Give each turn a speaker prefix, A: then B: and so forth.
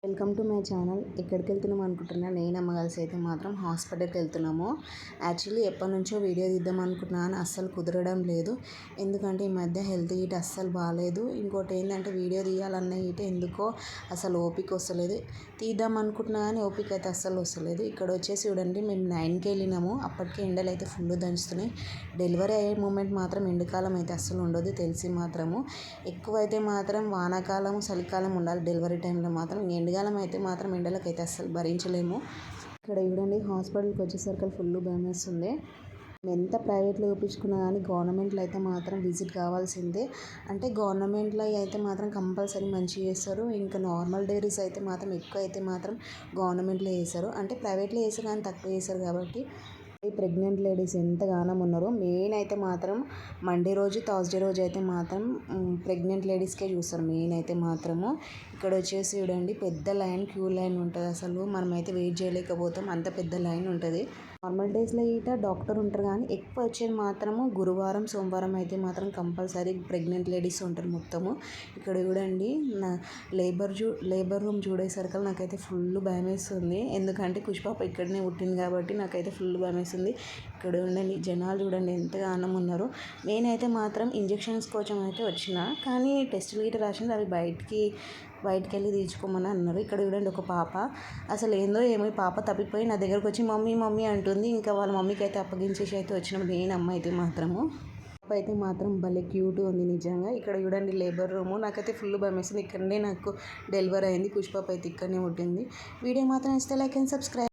A: Welcome to my channel. ఎక్కడికి వెళ్తున్నాం అనుకుంటున్నా, నేను అమ్మ కలిసి అయితే మాత్రం హాస్పిటల్కి వెళ్తున్నాము. యాక్చువల్లీ ఎప్పటి నుంచో వీడియో తీద్దాం అనుకుంటున్నాను, అస్సలు కుదరడం లేదు. ఎందుకంటే ఈ మధ్య హెల్త్ ఇటు అస్సలు బాగాలేదు. ఇంకోటి ఏంటంటే వీడియో తీయాలన్న ఇటు ఎందుకో అసలు ఓపిక వస్తలేదు. తీద్దాం అనుకుంటున్నా కానీ ఓపిక అయితే అస్సలు వస్తలేదు. ఇక్కడ వచ్చేసి చూడండి, మేము 9కి వెళ్ళినాము. అప్పటికే ఎండలు అయితే ఫుల్ దంచుతున్నాయి. డెలివరీ అయ్యే మూమెంట్ మాత్రం ఎండాకాలం అయితే అస్సలు ఉండదు తెలిసి మాత్రము. ఎక్కువైతే మాత్రం వానాకాలం చలికాలం ఉండాలి డెలివరీ టైంలో మాత్రం. ఎండాకాలం అయితే మాత్రం ఎండలకైతే అస్సలు భరించలేము. ఇక్కడ చూడండి, హాస్పిటల్కి వచ్చేసరికి ఫుల్ భయం వేస్తుంది. ఎంత ప్రైవేట్లో చూపించుకున్నా కానీ గవర్నమెంట్లో అయితే మాత్రం విజిట్ కావాల్సిందే. అంటే గవర్నమెంట్లో అయితే మాత్రం కంపల్సరీ మంచిగా చేస్తారు. ఇంకా నార్మల్ డెలివరీస్ అయితే మాత్రం ఎక్కువ అయితే మాత్రం గవర్నమెంట్లో చేస్తారు. అంటే ప్రైవేట్లో చేస్తారు కానీ తక్కువ చేస్తారు కాబట్టి ఈ ప్రెగ్నెంట్ లేడీస్ ఎంతగానో ఉన్నారు. మెయిన్ అయితే మాత్రం మండే రోజు, థర్స్డే రోజు అయితే మాత్రం ప్రెగ్నెంట్ లేడీస్కే చూస్తారు మెయిన్ అయితే మాత్రము. ఇక్కడ వచ్చేసి చూడండి, పెద్ద లైన్, క్యూ లైన్ ఉంటుంది. అసలు మనమైతే వెయిట్ చేయలేకపోతాం, అంత పెద్ద లైన్ ఉంటుంది. నార్మల్ డేస్లో ఇట డాక్టర్ ఉంటారు కానీ ఎక్కువ వచ్చేది మాత్రము గురువారం, సోమవారం అయితే మాత్రం కంపల్సరీ ప్రెగ్నెంట్ లేడీస్ ఉంటారు మొత్తము. ఇక్కడ చూడండి, నా లేబర్ రూమ్ చూడేసరికి నాకైతే ఫుల్ భయం వేస్తుంది. ఎందుకంటే కుష్పాప ఇక్కడనే పుట్టింది కాబట్టి నాకైతే ఫుల్ భయం వేస్తుంది. ఇక్కడ ఉండండి, జనాలు చూడండి ఎంతగా ఉన్నారు. నేనైతే మాత్రం ఇంజెక్షన్స్ కోసం అయితే వచ్చిన, కానీ టెస్టులు గిట్ట రాసింది, అవి బయటికి వెళ్ళి తీసుకోమని అన్నారు. ఇక్కడ చూడండి, ఒక పాప అసలు ఏందో ఏమో పాప తప్పిపోయి నా దగ్గరకు వచ్చి మమ్మీ మమ్మీ అంటుంది. ఇంకా వాళ్ళ మమ్మీకి అయితే అప్పగించేసి అయితే వచ్చినాం. నేను అమ్మ అయితే మాత్రము పాప అయితే మాత్రం భలే క్యూట్ ఉంది నిజంగా. ఇక్కడ చూడండి, లేబర్ రూము. నాకైతే ఫుల్ భయం వేస్తుంది. ఇక్కడనే నాకు డెలివరీ అయింది. పుష్పాప అయితే ఇక్కడనే ఉంటుంది. వీడియో మాత్రం ఇస్తే లైక్ అండ్ సబ్స్క్రైబ్.